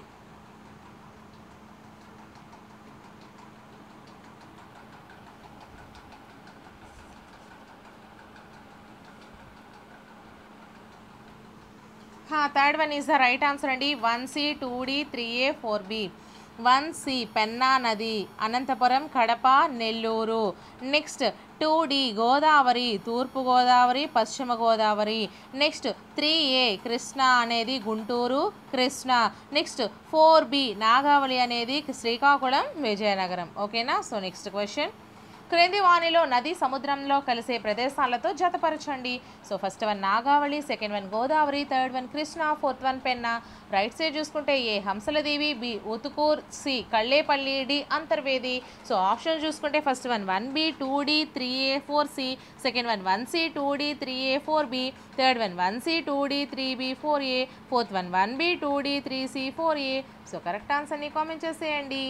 Third one is the right answer అండి. 1C 2D 3A 4B. 1C Penna నది, అనంతపురం, కడప, నెల్లూరు. నెక్స్ట్ 2D గోదావరి, తూర్పు గోదావరి, పశ్చిమ గోదావరి. నెక్స్ట్ 3A కృష్ణ అనేది గుంటూరు, కృష్ణ. నెక్స్ట్ 4B నాగావళి అనేది శ్రీకాకుళం, విజయనగరం. ఓకేనా? సో నెక్స్ట్ క్వశ్చన్, క్రింది వానిలో నది సముద్రంలో కలిసే ప్రదేశాలతో జతపరచండి. So first one Nagavali, second one Godavari, third one Krishna, fourth one Penna. Right side చూసుకుంటే A Hamsaladeevi, B Uthukur, C Kallepalli, D Antarvedi. So option చూసుకుంటే first one 1B 2D 3A 4C, second one 1C 2D 3A 4B, third one 1C 2D 3B 4A, fourth one 1B 2D 3C 4A. So correct ఆన్సర్ని comment చేసేయండి.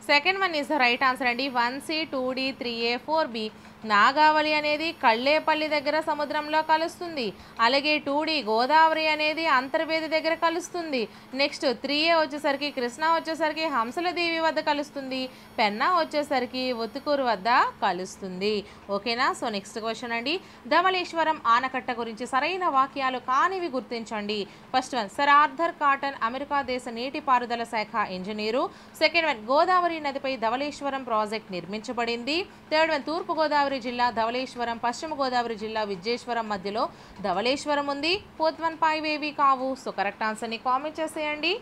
Second one is the right answer అండి. 1C 2D 3A 4B. Nagavali అనేది కళ్ళేపల్లి దగ్గర సముద్రంలో కలుస్తుంది. అలాగే 2D Godavari అనేది అంతర్వేది దగ్గర కలుస్తుంది. నెక్స్ట్ 3A వచ్చేసరికి కృష్ణ వచ్చేసరికి హంసలదేవి వద్ద కలుస్తుంది. పెన్నా వచ్చేసరికి ఉతుకూరు వద్ద కలుస్తుంది. ఓకేనా? సో నెక్స్ట్ క్వశ్చన్ అండి, ధవళేశ్వరం ఆనకట్ట గురించి సరైన వాక్యాలు కానివి గుర్తించండి. First one sir Arthur cotton America దేశ నీటిపారుదల శాఖ ఇంజనీరు. సెకండ్ వన్ గోదావరి నదిపై ధవళేశ్వరం ప్రాజెక్ట్ నిర్మించబడింది. థర్డ్ వన్ తూర్పు గోదావరి జిల్లా ధవళేశ్వరం, పశ్చిమ గోదావరి జిల్లా విజయేశ్వరం మధ్యలో ధవళేశ్వరం ఉంది. ఫోర్త్ వన్ పైవేవి కావు. సో కరెక్ట్ ఆన్సర్ని కామెంట్ చేసేయండి.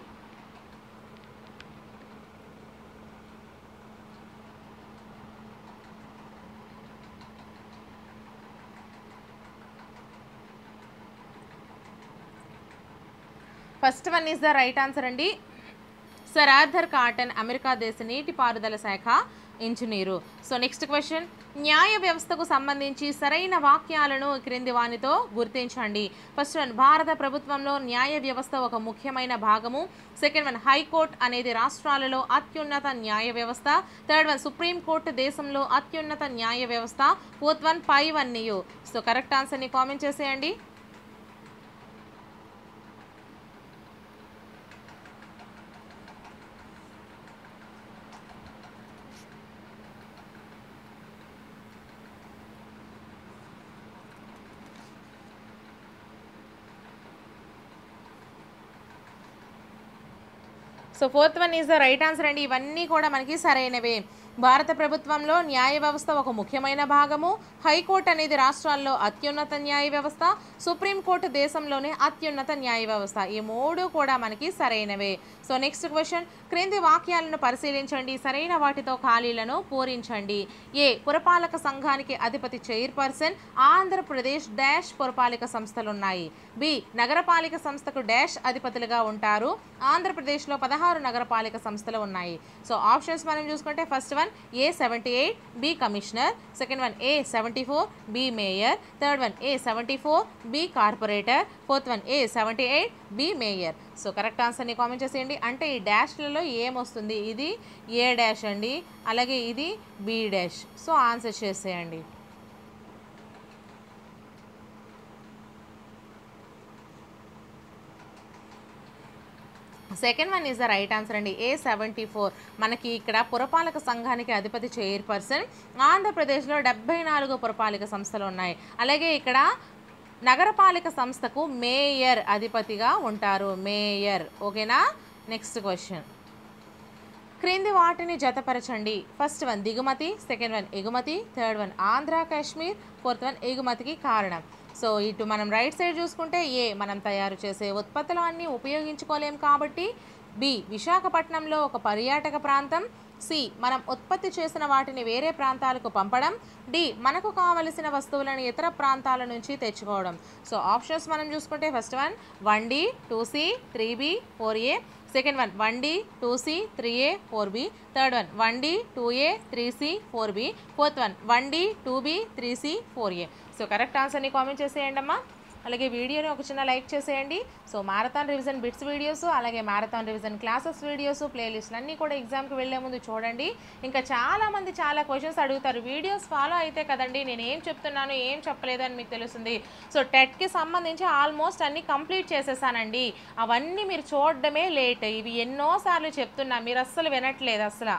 First one is the right answer అండి. సర్ ఆర్థర్ కాటన్ అమెరికా దేశ నీటిపారుదల శాఖ ఇంజనీరు. సో నెక్స్ట్ క్వశ్చన్, న్యాయ వ్యవస్థకు సంబంధించి సరైన వాక్యాలను క్రింది వానితో గుర్తించండి. ఫస్ట్ వన్ భారత ప్రభుత్వంలో న్యాయ వ్యవస్థ ఒక ముఖ్యమైన భాగము. సెకండ్ వన్ హైకోర్టు అనేది రాష్ట్రాలలో అత్యున్నత న్యాయ వ్యవస్థ. థర్డ్ వన్ సుప్రీంకోర్టు దేశంలో అత్యున్నత న్యాయ వ్యవస్థ. ఫోర్త్ వన్ పైవన్నీయు. సో కరెక్ట్ ఆన్సర్ని కామెంట్ చేసేయండి. So fourth one is the right answer అండి. ఇవన్నీ కూడా మనకి సరైనవే. భారత ప్రభుత్వంలో న్యాయ వ్యవస్థ ఒక ముఖ్యమైన భాగము. హైకోర్టు అనేది రాష్ట్రాల్లో అత్యున్నత న్యాయ వ్యవస్థ. సుప్రీంకోర్టు దేశంలోనే అత్యున్నత న్యాయ వ్యవస్థ. ఈ మూడు కూడా మనకి సరైనవే. సో నెక్స్ట్ క్వశ్చన్, క్రింది వాక్యాలను పరిశీలించండి, సరైన వాటితో ఖాళీలను పూరించండి. ఏ పురపాలక సంఘానికి అధిపతి చైర్పర్సన్, ఆంధ్రప్రదేశ్ డాష్ పురపాలక సంస్థలు ఉన్నాయి. బి నగరపాలిక సంస్థకు డాష్ అధిపతులుగా ఉంటారు. ఆంధ్రప్రదేశ్లో 16 నగరపాలిక సంస్థలు ఉన్నాయి. సో ఆప్షన్స్ మనం చూసుకుంటే first one A 78, B commissioner. Second one A 74, B mayor. Third one A 74, B corporator. Fourth one A 78, B mayor. So correct ఆన్సర్ని కామెంట్ చేసేయండి. అంటే ఈ డాష్లలో ఏమొస్తుంది? ఇది A డాష్ అండి, అలాగే ఇది B డాష్. సో ఆన్సర్ చేసేయండి. Second one is the right answer అండి. A74 మనకి ఇక్కడ పురపాలక సంఘానికి అధిపతి చైర్పర్సన్. ఆంధ్రప్రదేశ్లో 74 పురపాలక సంస్థలు ఉన్నాయి. అలాగే ఇక్కడ నగరపాలక సంస్థకు మేయర్ అధిపతిగా ఉంటారు, మేయర్. ఓకేనా. నెక్స్ట్ క్వశ్చన్, క్రింది వాటిని జతపరచండి. ఫస్ట్ వన్ దిగుమతి, సెకండ్ వన్ ఎగుమతి, third one Andhra Kashmir, fourth one ఎగుమతికి కారణం. సో ఇటు మనం రైట్ సైడ్ చూసుకుంటే ఏ మనం తయారు చేసే ఉత్పత్తులు అన్నీ ఉపయోగించుకోలేం కాబట్టి, బి విశాఖపట్నంలో ఒక పర్యాటక ప్రాంతం, సి మనం ఉత్పత్తి చేసిన వాటిని వేరే ప్రాంతాలకు పంపడం, డి మనకు కావలసిన వస్తువులను ఇతర ప్రాంతాల నుంచి తెచ్చుకోవడం. సో ఆప్షన్స్ మనం చూసుకుంటే first one 1D 2C 3B 4A, second one 1D 2C 3A 4B, third one 1D 2A 3C 4B, fourth one 1D 2B 3C 4A. So correct ఆన్సర్ని కామెంట్ చేసేయండి అమ్మా. అలాగే వీడియోని ఒక చిన్న లైక్ చేసేయండి. So marathon revision bits videos, అలాగే marathon revision classes videos, ప్లేలిస్ట్లు అన్నీ కూడా ఎగ్జామ్కి వెళ్ళే ముందు చూడండి. ఇంకా చాలామంది చాలా క్వశ్చన్స్ అడుగుతారు. వీడియోస్ ఫాలో అయితే కదండి నేను ఏం చెప్తున్నాను ఏం చెప్పలేదు అని మీకు తెలుస్తుంది. సో టెట్కి సంబంధించి ఆల్మోస్ట్ అన్నీ కంప్లీట్ చేసేసానండి. అవన్నీ మీరు చూడడమే లేట్. ఇవి ఎన్నోసార్లు చెప్తున్నా, మీరు అస్సలు వినట్లేదు అసలు.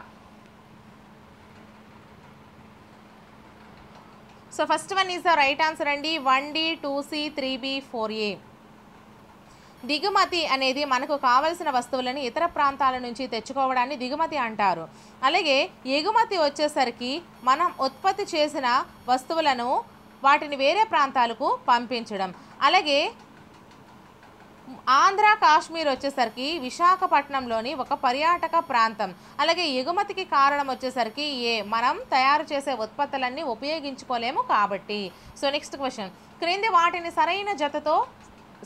So first one is the right answer అండి. 1D 2C 3B 4A. దిగుమతి అనేది మనకు కావలసిన వస్తువులను ఇతర ప్రాంతాల నుంచి తెచ్చుకోవడాన్ని దిగుమతి అంటారు. అలాగే ఎగుమతి వచ్చేసరికి మనం ఉత్పత్తి చేసిన వస్తువులను వాటిని వేరే ప్రాంతాలకు పంపించడం. అలాగే ఆంధ్ర కాశ్మీర్ వచ్చేసరికి విశాఖపట్నంలోని ఒక పర్యాటక ప్రాంతం. అలాగే ఎగుమతికి కారణం వచ్చేసరికి ఏ మనం తయారు చేసే ఉత్పత్తులన్నీ ఉపయోగించుకోలేము కాబట్టి. సో నెక్స్ట్ క్వశ్చన్, క్రింది వాటిని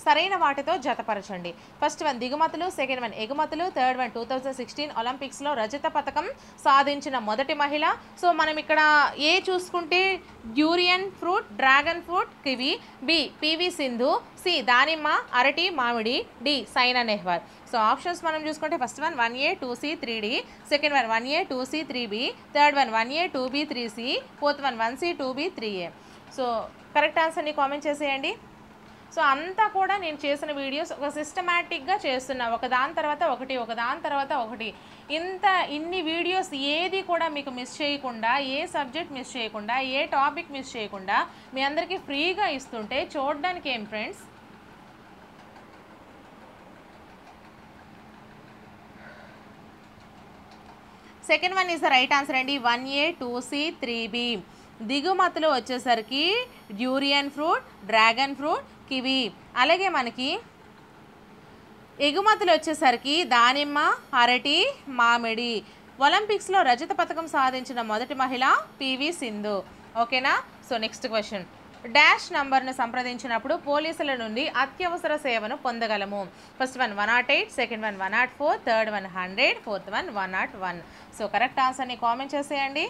సరైన వాటితో జతపరచండి. ఫస్ట్ వన్ దిగుమతులు, సెకండ్ వన్ ఎగుమతులు, థర్డ్ వన్ 2016 ఒలింపిక్స్లో రజత పథకం సాధించిన మొదటి మహిళ. సో మనం ఇక్కడ ఏ చూసుకుంటే durian fruit, dragon fruit, kiwi, B PV Sindhu, C దానిమ్మ, అరటి, మామిడి, D Saina Nehwal. So options మనం చూసుకుంటే first one 1A 2C 3D, second one 1A 2C 3B, third one 1A 2B 3C, fourth one 1C 2B 3A. So correct ఆన్సర్ని comment చేసేయండి. సో అంతా కూడా నేను చేసిన వీడియోస్ ఒక సిస్టమేటిక్గా చేస్తున్నా, ఒకదాని తర్వాత ఒకటి ఒకదాని తర్వాత ఒకటి. ఇన్ని వీడియోస్ ఏది కూడా మీకు మిస్ చేయకుండా, ఏ సబ్జెక్ట్ మిస్ చేయకుండా, ఏ టాపిక్ మిస్ చేయకుండా మీ అందరికీ ఫ్రీగా ఇస్తుంటే చూడడానికి ఏం friends. Second one is the right answer అండి. 1A 2C 3B. దిగుమతులు వచ్చేసరికి durian fruit, dragon fruit, kiwi. అలాగే మనకి ఎగుమతులు వచ్చేసరికి దానిమ్మ, అరటి, మామిడి. ఒలింపిక్స్లో రజత పథకం సాధించిన మొదటి మహిళ పివి సింధు. ఓకేనా. సో నెక్స్ట్ క్వశ్చన్, డాష్ నంబర్ను సంప్రదించినప్పుడు పోలీసుల నుండి అత్యవసర సేవను పొందగలము. First one 108, second one 104, third one 100, fourth one 101. So correct ఆన్సర్ని కామెంట్ చేసేయండి.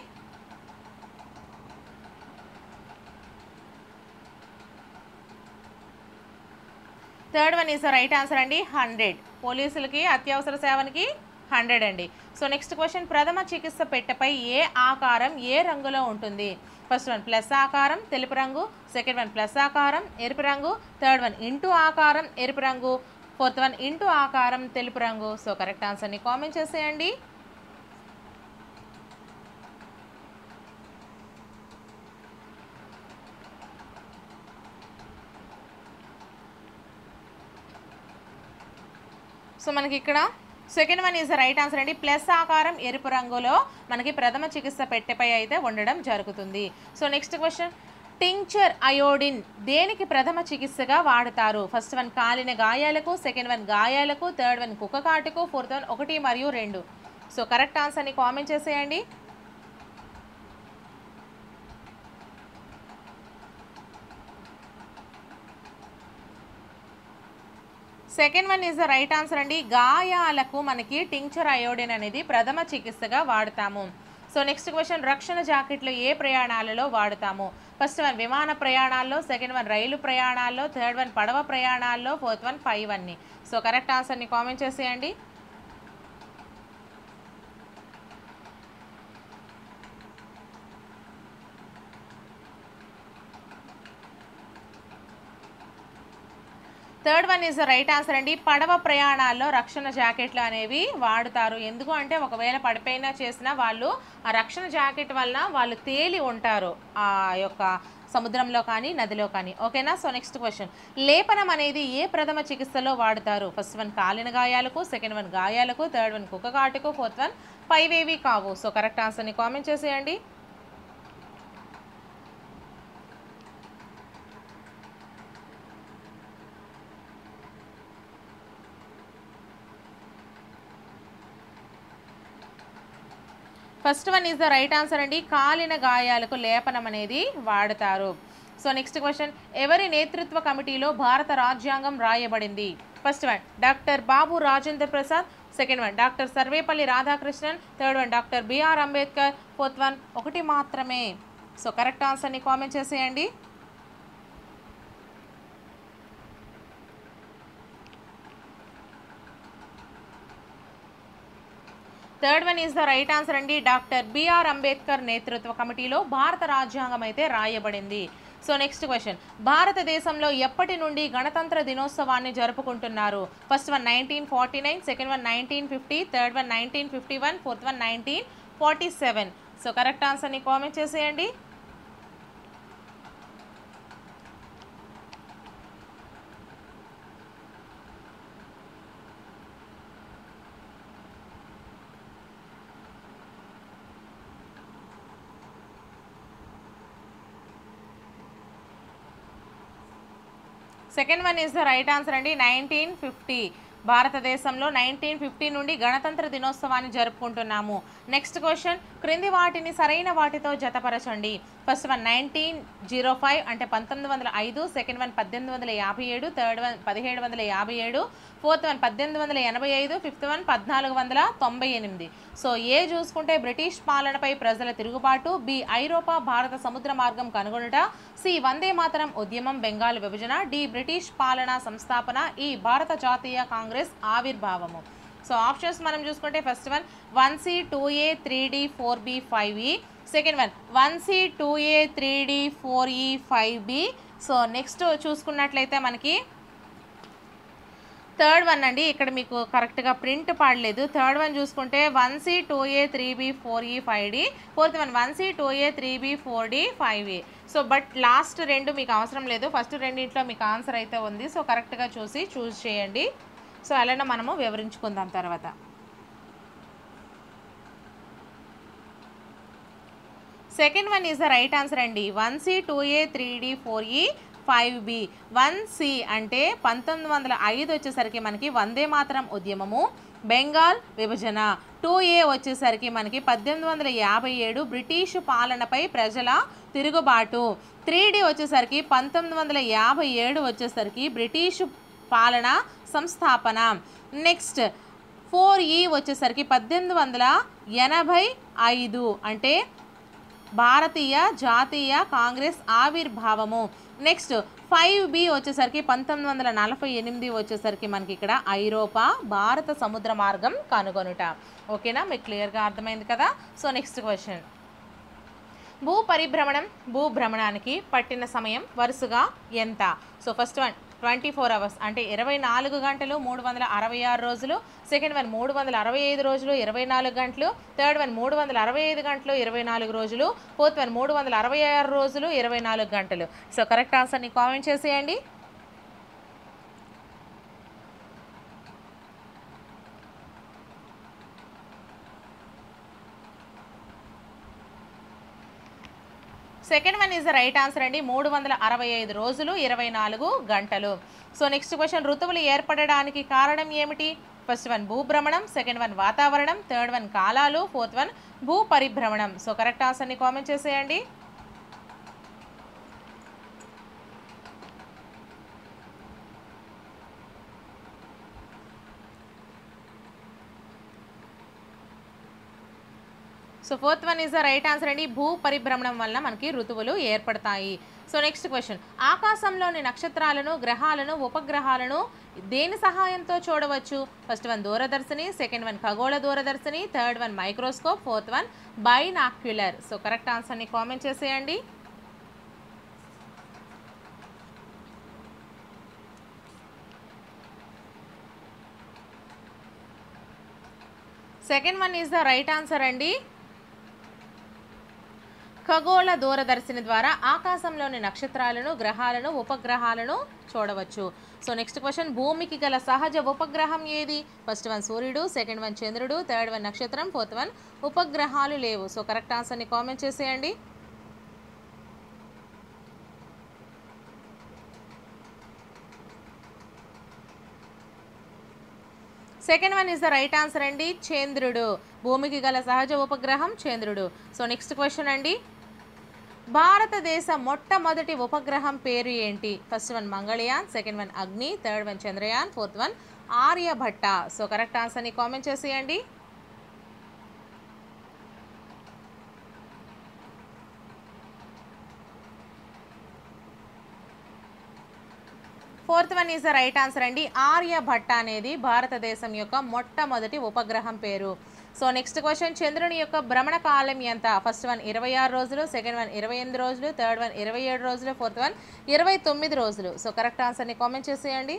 Third one is the right answer అండి. 100 పోలీసులకి అత్యవసర సేవనికి 100 అండి. సో నెక్స్ట్ క్వశ్చన్, ప్రథమ చికిత్స పెట్టెపై ఏ ఆకారం ఏ రంగులో ఉంటుంది. ఫస్ట్ వన్ ప్లస్ ఆకారం తెలుపు రంగు, సెకండ్ వన్ ప్లస్ ఆకారం ఎరుపు రంగు, థర్డ్ వన్ ఇంటూ ఆకారం ఎరుపు రంగు, ఫోర్త్ వన్ ఇంటూ ఆకారం తెలుపు రంగు. సో కరెక్ట్ ఆన్సర్ని కామెంట్ చేసేయండి. సో మనకి ఇక్కడ second one is the right answer అండి. ప్లస్ ఆకారం ఎరుపు రంగులో మనకి ప్రథమ చికిత్స పెట్టెపై అయితే ఉండడం జరుగుతుంది. So next question, tincture iodine దేనికి ప్రథమ చికిత్సగా వాడతారు. ఫస్ట్ వన్ కాలిన గాయాలకు, సెకండ్ వన్ గాయాలకు, థర్డ్ వన్ కుక్క కాటుకు, ఫోర్త్ వన్ 1 మరియు 2. సో కరెక్ట్ ఆన్సర్ని కామెంట్ చేసేయండి. Second one is the right answer అండి. గాయాలకు మనకి టింక్చర్ అయోడిన్ అనేది ప్రథమ చికిత్సగా వాడతాము. సో నెక్స్ట్ క్వశ్చన్, రక్షణ జాకెట్లు ఏ ప్రయాణాలలో వాడతాము. ఫస్ట్ వన్ విమాన ప్రయాణాల్లో, సెకండ్ వన్ రైలు ప్రయాణాల్లో, థర్డ్ వన్ పడవ ప్రయాణాల్లో, ఫోర్త్ వన్ 5 అన్ని. సో కరెక్ట్ ఆన్సర్ని కామెంట్ చేసేయండి. Third one is the right answer అండి. పడవ ప్రయాణాల్లో రక్షణ జాకెట్లు అనేవి వాడుతారు. ఎందుకు అంటే ఒకవేళ పడిపోయినా చేసినా వాళ్ళు ఆ రక్షణ జాకెట్ వలన వాళ్ళు తేలి ఉంటారు ఆ యొక్క సముద్రంలో కానీ నదిలో కానీ. ఓకేనా. సో నెక్స్ట్ క్వశ్చన్, లేపనం అనేది ఏ ప్రథమ చికిత్సలో వాడుతారు? ఫస్ట్ వన్ కాలిన గాయాలకు, సెకండ్ వన్ గాయాలకు, థర్డ్ వన్ కుక్కకాటుకు, ఫోర్త్ వన్ పైవేవి కావు. సో కరెక్ట్ ఆన్సర్ని కామెంట్ చేసేయండి. First one is the right answer అండి. కాలిన గాయాలకు లేపనం అనేది వాడతారు. సో నెక్స్ట్ క్వశ్చన్, ఎవరి నేతృత్వ కమిటీలో భారత రాజ్యాంగం రాయబడింది? First one doctor Babu Rajendra Prasad, second one doctor Sarvepalli Radhakrishnan, third one doctor B R Ambedkar, fourth one ఒకటి మాత్రమే. సో కరెక్ట్ ఆన్సర్ని కామెంట్ చేసేయండి. Third one is the right answer అండి. డాక్టర్ బిఆర్ అంబేద్కర్ నేతృత్వ కమిటీలో భారత రాజ్యాంగం అయితే రాయబడింది. సో నెక్స్ట్ క్వశ్చన్, భారతదేశంలో ఎప్పటి నుండి గణతంత్ర దినోత్సవాన్ని జరుపుకుంటున్నారు? First one 1949, second one 1950, third one 1951, fourth one 1947. So correct ఆన్సర్ని కామెంట్ చేసేయండి. Second one is the right answer అండి. 1950. భారతదేశంలో 1950 నుండి గణతంత్ర దినోత్సవాన్ని జరుపుకుంటున్నాము. నెక్స్ట్ క్వశ్చన్, క్రింది వాటిని సరైన వాటితో జతపరచండి. ఫస్ట్ వన్ 1905 అంటే 1905, second one 1857, third one 1757, fourth one 1885, fifth one 1498. So A చూసుకుంటే బ్రిటిష్ పాలనపై ప్రజల తిరుగుబాటు, బి ఐరోపా భారత సముద్ర మార్గం కనుగొనుట, సి వందే మాతరం ఉద్యమం బెంగాల్ విభజన, డి బ్రిటిష్ పాలన సంస్థాపన, ఈ భారత జాతీయ కాంగ్రెస్ ఆవిర్భావము. సో ఆప్షన్స్ మనం చూసుకుంటే first one 1C 2A 3D 4B 5E, second one 1C 2A 3D 4E 5B. So next చూసుకున్నట్లయితే మనకి థర్డ్ వన్ అండి. ఇక్కడ మీకు కరెక్ట్గా ప్రింట్ పడలేదు. థర్డ్ వన్ చూసుకుంటే 1C 2A 3B 4E 5D, fourth one 1C 2A 3B 4D 5E. So but last రెండు మీకు అవసరం లేదు, ఫస్ట్ రెండింటిలో మీకు ఆన్సర్ అయితే ఉంది. సో కరెక్ట్గా చూస్ చేయండి. సో అలానే మనము వివరించుకుందాం తర్వాత. Second one is the right answer అండి. 1C 2A 3D 4E 5B. 1C అంటే 1905 వచ్చేసరికి మనకి వందే మాతరం ఉద్యమము బెంగాల్ విభజన, 2A వచ్చేసరికి మనకి 1857 బ్రిటిష్ పాలనపై ప్రజల తిరుగుబాటు, 3D వచ్చేసరికి 1957 వచ్చేసరికి బ్రిటిష్ పాలన సంస్థాపన, నెక్స్ట్ 4E వచ్చేసరికి 1885 అంటే భారతీయ జాతీయ కాంగ్రెస్ ఆవిర్భావము, నెక్స్ట్ 5B వచ్చేసరికి 1948 వచ్చేసరికి మనకి ఇక్కడ ఐరోపా భారత సముద్ర మార్గం కనుగొనుట. ఓకేనా, మీకు క్లియర్గా అర్థమైంది కదా. సో నెక్స్ట్ క్వశ్చన్, భూభ్రమణానికి పట్టిన సమయం వరుసగా ఎంత? సో ఫస్ట్ వన్ 24 అవర్స్ అంటే 24 గంటలు 366 రోజులు, సెకండ్ వన్ 365 రోజులు 24 గంటలు, థర్డ్ వన్ 365 గంటలు 24 రోజులు, ఫోర్త్ వన్ 366 రోజులు 24 గంటలు. సో కరెక్ట్ ఆన్సర్ని కామెంట్ చేసేయండి. Second one is the right answer అండి. 365 రోజులు 24 గంటలు. సో నెక్స్ట్ క్వశ్చన్, ఋతువులు ఏర్పడడానికి కారణం ఏమిటి? ఫస్ట్ వన్ భూభ్రమణం, సెకండ్ వన్ వాతావరణం, థర్డ్ వన్ కాలాలు, ఫోర్త్ వన్ భూ పరిభ్రమణం. సో కరెక్ట్ ఆన్సర్ని కామెంట్ చేసేయండి. So fourth one is the right answer అండి. భూ పరిభ్రమణం వల్ల మనకి ఋతువులు ఏర్పడతాయి. సో నెక్స్ట్ క్వశ్చన్, ఆకాశంలోని నక్షత్రాలను, గ్రహాలను, ఉపగ్రహాలను దేని సహాయంతో చూడవచ్చు? ఫస్ట్ వన్ దూరదర్శిని, సెకండ్ వన్ ఖగోళ దూరదర్శిని, third one microscope, fourth one binocular. So correct ఆన్సర్ని కామెంట్ చేసేయండి. Second one is the right answer అండి. ఖగోళ దూరదర్శిని ద్వారా ఆకాశంలోని నక్షత్రాలను, గ్రహాలను, ఉపగ్రహాలను చూడవచ్చు. సో నెక్స్ట్ క్వశ్చన్, భూమికి గల సహజ ఉపగ్రహం ఏది? ఫస్ట్ వన్ సూర్యుడు, సెకండ్ వన్ చంద్రుడు, థర్డ్ వన్ నక్షత్రం, ఫోర్త్ వన్ ఉపగ్రహాలు లేవు. సో కరెక్ట్ ఆన్సర్ని కామెంట్ చేసేయండి. Second one is the right answer అండి, చంద్రుడు. భూమికి గల సహజ ఉపగ్రహం చంద్రుడు. సో నెక్స్ట్ క్వశ్చన్ అండి, భారతదేశ మొట్టమొదటి ఉపగ్రహం పేరు ఏంటి? First one Mangalyaan, second one Agni, third one Chandrayaan, fourth one Aryabhata. So correct ఆన్సర్ని కామెంట్ చేసేయండి. Fourth one is the right answer అండి, ఆర్యభట్ట అనేది భారతదేశం యొక్క మొట్టమొదటి ఉపగ్రహం పేరు. సో నెక్స్ట్ క్వశ్చన్, చంద్రుని యొక్క భ్రమణ కాలం ఎంత? ఫస్ట్ వన్ 26 రోజులు, సెకండ్ వన్ 28 రోజులు, థర్డ్ వన్ 27 రోజులు, ఫోర్త్ వన్ 29 రోజులు. సో కరెక్ట్ ఆన్సర్ని కామెంట్ చేసేయండి.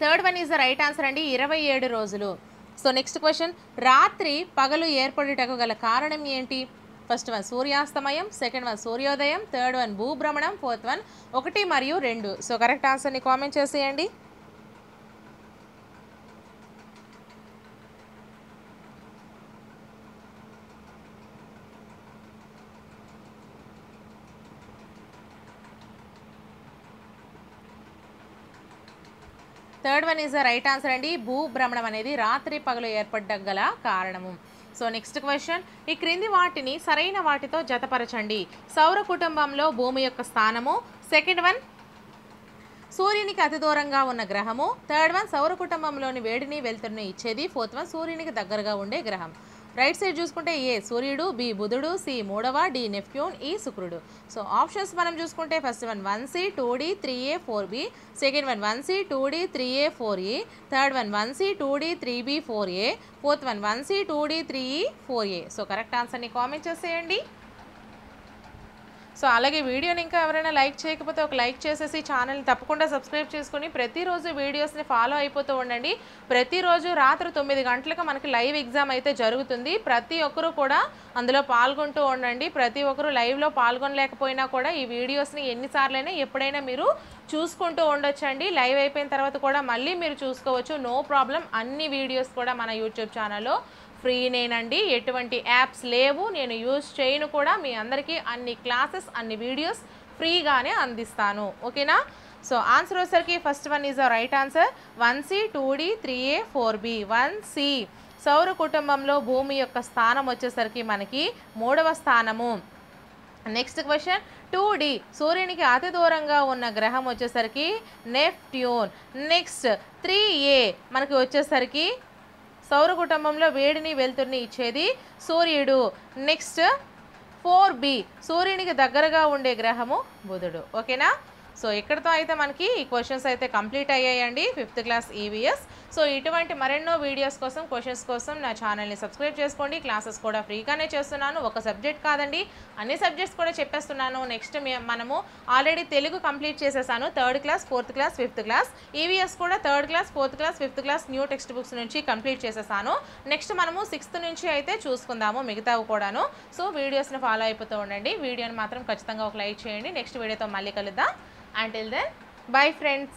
Third one is the right answer అండి, 27 రోజులు. సో నెక్స్ట్ క్వశ్చన్, రాత్రి పగలు ఏర్పడుటకు గల కారణం ఏంటి? ఫస్ట్ వన్ సూర్యాస్తమయం, సెకండ్ వన్ సూర్యోదయం, థర్డ్ వన్ భూభ్రమణం, ఫోర్త్ వన్ 1 మరియు 2. సో కరెక్ట్ ఆన్సర్ని కామెంట్ చేసేయండి. Third one is the right answer అండి, భూభ్రమణం అనేది రాత్రి పగలు ఏర్పడడం గల కారణము. సో నెక్స్ట్ క్వశ్చన్, ఈ క్రింది వాటిని సరైన వాటితో జతపరచండి. సౌర కుటుంబంలో భూమి యొక్క స్థానము, సెకండ్ వన్ సూర్యునికి అతి దూరంగా ఉన్న గ్రహము, థర్డ్ వన్ సౌర కుటుంబంలోని వేడిని వెలుతురుని ఇచ్చేది, ఫోర్త్ వన్ సూర్యునికి దగ్గరగా ఉండే గ్రహం. రైట్ సైడ్ చూసుకుంటే ఏ సూర్యుడు, బి బుధుడు, సి మూడవ, డి నెప్ట్యూన్, ఈ శుక్రుడు. సో ఆప్షన్స్ మనం చూసుకుంటే first one 1C 2D 3A 4B, second one 1C 2D 3A 4E, third one 1C 2D 3B 4A, fourth one 1C 2D 3E 4A. So correct ఆన్సర్ని comment చేసేయండి. So అలాగే వీడియోని ఇంకా ఎవరైనా లైక్ చేయకపోతే ఒక లైక్ చేసేసి ఛానల్ని తప్పకుండా సబ్స్క్రైబ్ చేసుకుని ప్రతిరోజు వీడియోస్ని ఫాలో అయిపోతూ ఉండండి. ప్రతిరోజు రాత్రి 9 గంటలకు మనకి లైవ్ ఎగ్జామ్ అయితే జరుగుతుంది. ప్రతి ఒక్కరూ కూడా అందులో పాల్గొంటూ ఉండండి. ప్రతి ఒక్కరూ లైవ్లో పాల్గొనలేకపోయినా కూడా ఈ వీడియోస్ని ఎన్నిసార్లైనా ఎప్పుడైనా మీరు చూసుకుంటూ ఉండొచ్చండి. లైవ్ అయిపోయిన తర్వాత కూడా మళ్ళీ మీరు చూసుకోవచ్చు, నో ప్రాబ్లం. అన్ని వీడియోస్ కూడా మన యూట్యూబ్ ఛానల్లో ఫ్రీనేనండి, ఎటువంటి యాప్స్ లేవు, నేను యూజ్ చేయను కూడా. మీ అందరికీ అన్ని క్లాసెస్, అన్ని వీడియోస్ ఫ్రీగానే అందిస్తాను. ఓకేనా? సో ఆన్సర్ వచ్చేసరికి first one is the right answer, 1C 2D 3A 4B. 1C సౌర కుటుంబంలో భూమి యొక్క స్థానం వచ్చేసరికి మనకి 3వ స్థానము. నెక్స్ట్ క్వశ్చన్, 2D సూర్యునికి అతి దూరంగా ఉన్న గ్రహం వచ్చేసరికి నెప్ట్యూన్. నెక్స్ట్ 3A మనకి వచ్చేసరికి సౌర కుటుంబంలో వేడిని వెలుతురుని ఇచ్చేది సూర్యుడు. నెక్స్ట్ 4B సూర్యునికి దగ్గరగా ఉండే గ్రహము బుధుడు. ఓకేనా? సో ఇక్కడితో అయితే మనకి ఈ క్వశ్చన్స్ అయితే కంప్లీట్ అయ్యాయండి 5th క్లాస్ ఈవీఎస్. సో ఇటువంటి మరెన్నో వీడియోస్ కోసం, క్వశ్చన్స్ కోసం నా ఛానల్ని సబ్స్క్రైబ్ చేసుకోండి. క్లాసెస్ కూడా ఫ్రీగానే చేస్తున్నాను. ఒక సబ్జెక్ట్ కాదండి, అన్ని సబ్జెక్ట్స్ కూడా చెప్పేస్తున్నాను. నెక్స్ట్ మనము ఆల్రెడీ తెలుగు కంప్లీట్ చేసేసాను, 3rd class, 4th class, 5th class. EVS కూడా 3rd class, 4th class, 5th class new text books నుంచి కంప్లీట్ చేసేసాను. నెక్స్ట్ మనము 6th నుంచి అయితే చూసుకుందాము మిగతావి కూడాను. సో వీడియోస్ని ఫాలో అయిపోతూ ఉండండి. వీడియోని మాత్రం ఖచ్చితంగా ఒక లైక్ చేయండి. నెక్స్ట్ వీడియోతో మళ్ళీ కలుద్దాం. Until then, bye friends.